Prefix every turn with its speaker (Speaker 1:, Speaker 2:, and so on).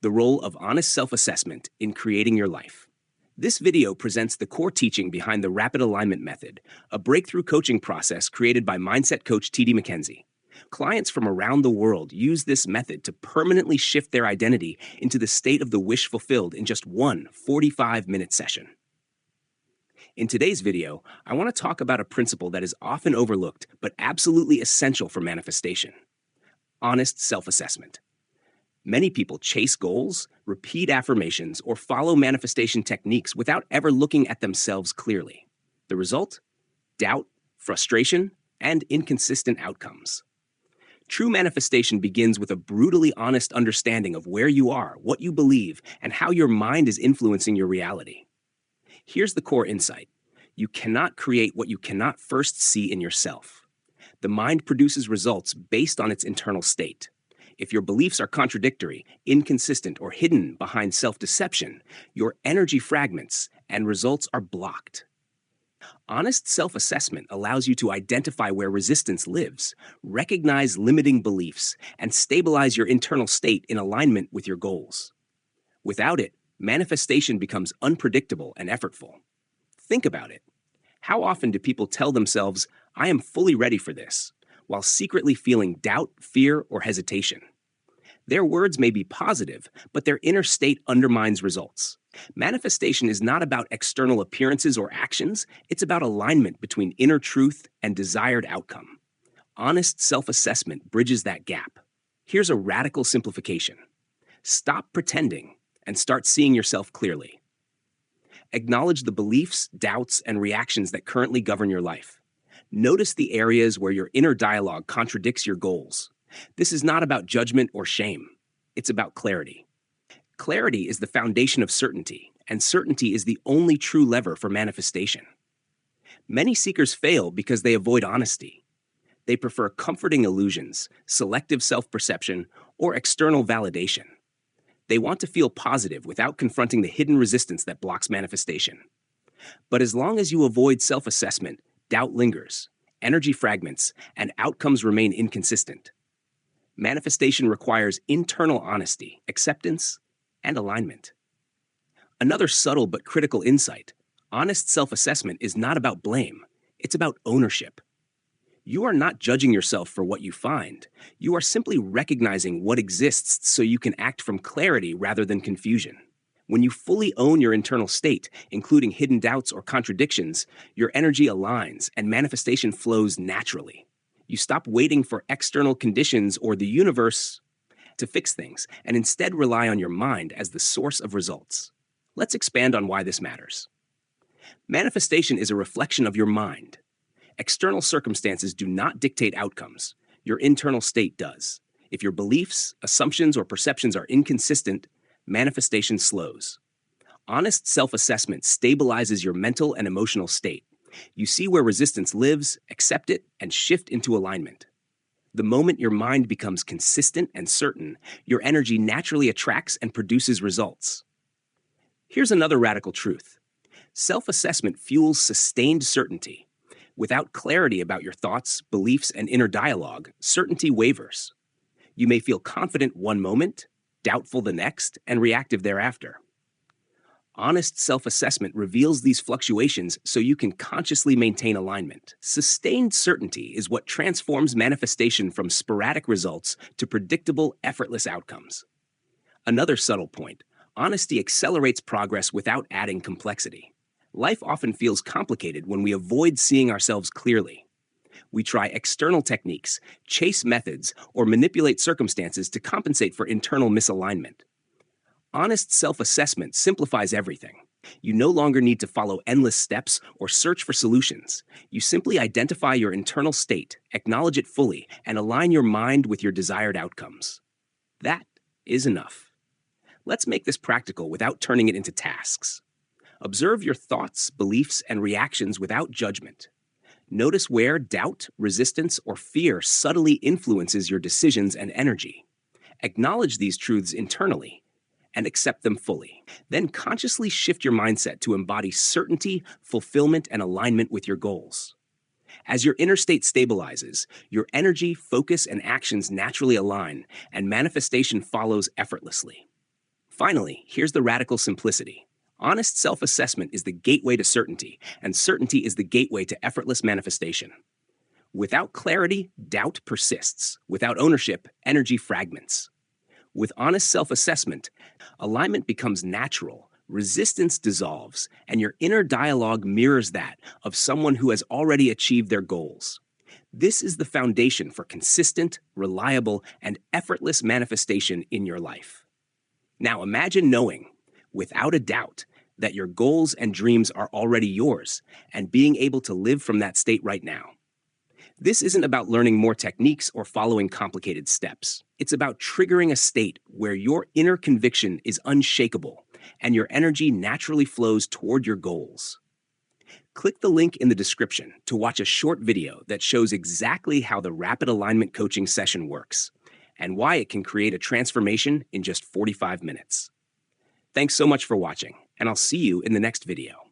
Speaker 1: The role of honest self-assessment in creating your life. This video presents the core teaching behind the Rapid Alignment Method, a breakthrough coaching process created by mindset coach T.D. McKenzie. Clients from around the world use this method to permanently shift their identity into the state of the wish fulfilled in just one 45-minute session. In today's video, I want to talk about a principle that is often overlooked but absolutely essential for manifestation: honest self-assessment. Many people chase goals, repeat affirmations, or follow manifestation techniques without ever looking at themselves clearly. The result? Doubt, frustration, and inconsistent outcomes. True manifestation begins with a brutally honest understanding of where you are, what you believe, and how your mind is influencing your reality. Here's the core insight: you cannot create what you cannot first see in yourself. The mind produces results based on its internal state. If your beliefs are contradictory, inconsistent, or hidden behind self-deception, your energy fragments and results are blocked. Honest self-assessment allows you to identify where resistance lives, recognize limiting beliefs, and stabilize your internal state in alignment with your goals. Without it, manifestation becomes unpredictable and effortful. Think about it. How often do people tell themselves, "I am fully ready for this," while secretly feeling doubt, fear, or hesitation? Their words may be positive, but their inner state undermines results. Manifestation is not about external appearances or actions, it's about alignment between inner truth and desired outcome. Honest self-assessment bridges that gap. Here's a radical simplification: stop pretending and start seeing yourself clearly. Acknowledge the beliefs, doubts, and reactions that currently govern your life. Notice the areas where your inner dialogue contradicts your goals. This is not about judgment or shame. It's about clarity. Clarity is the foundation of certainty, and certainty is the only true lever for manifestation. Many seekers fail because they avoid honesty. They prefer comforting illusions, selective self-perception, or external validation. They want to feel positive without confronting the hidden resistance that blocks manifestation. But as long as you avoid self-assessment, doubt lingers, energy fragments, and outcomes remain inconsistent. Manifestation requires internal honesty, acceptance, and alignment. Another subtle but critical insight: honest self-assessment is not about blame, it's about ownership. You are not judging yourself for what you find. You are simply recognizing what exists so you can act from clarity rather than confusion. When you fully own your internal state, including hidden doubts or contradictions, your energy aligns and manifestation flows naturally. You stop waiting for external conditions or the universe to fix things, and instead rely on your mind as the source of results. Let's expand on why this matters. Manifestation is a reflection of your mind. External circumstances do not dictate outcomes. Your internal state does. If your beliefs, assumptions, or perceptions are inconsistent, manifestation slows. Honest self-assessment stabilizes your mental and emotional state. You see where resistance lives, accept it, and shift into alignment. The moment your mind becomes consistent and certain, your energy naturally attracts and produces results. Here's another radical truth: self-assessment fuels sustained certainty. Without clarity about your thoughts, beliefs, and inner dialogue, certainty wavers. You may feel confident one moment, doubtful the next, and reactive thereafter. Honest self-assessment reveals these fluctuations so you can consciously maintain alignment. Sustained certainty is what transforms manifestation from sporadic results to predictable, effortless outcomes. Another subtle point: honesty accelerates progress without adding complexity. Life often feels complicated when we avoid seeing ourselves clearly. We try external techniques, chase methods, or manipulate circumstances to compensate for internal misalignment. Honest self-assessment simplifies everything. You no longer need to follow endless steps or search for solutions. You simply identify your internal state, acknowledge it fully, and align your mind with your desired outcomes. That is enough. Let's make this practical without turning it into tasks. Observe your thoughts, beliefs, and reactions without judgment. Notice where doubt, resistance, or fear subtly influences your decisions and energy. Acknowledge these truths internally and accept them fully. Then consciously shift your mindset to embody certainty, fulfillment, and alignment with your goals. As your inner state stabilizes, your energy, focus, and actions naturally align, and manifestation follows effortlessly. Finally, here's the radical simplicity. Honest self-assessment is the gateway to certainty, and certainty is the gateway to effortless manifestation. Without clarity, doubt persists. Without ownership, energy fragments. With honest self-assessment, alignment becomes natural, resistance dissolves, and your inner dialogue mirrors that of someone who has already achieved their goals. This is the foundation for consistent, reliable, and effortless manifestation in your life. Now imagine knowing, without a doubt, that your goals and dreams are already yours, and being able to live from that state right now. This isn't about learning more techniques or following complicated steps. It's about triggering a state where your inner conviction is unshakable and your energy naturally flows toward your goals. Click the link in the description to watch a short video that shows exactly how the Rapid Alignment Coaching session works and why it can create a transformation in just 45 minutes. Thanks so much for watching, and I'll see you in the next video.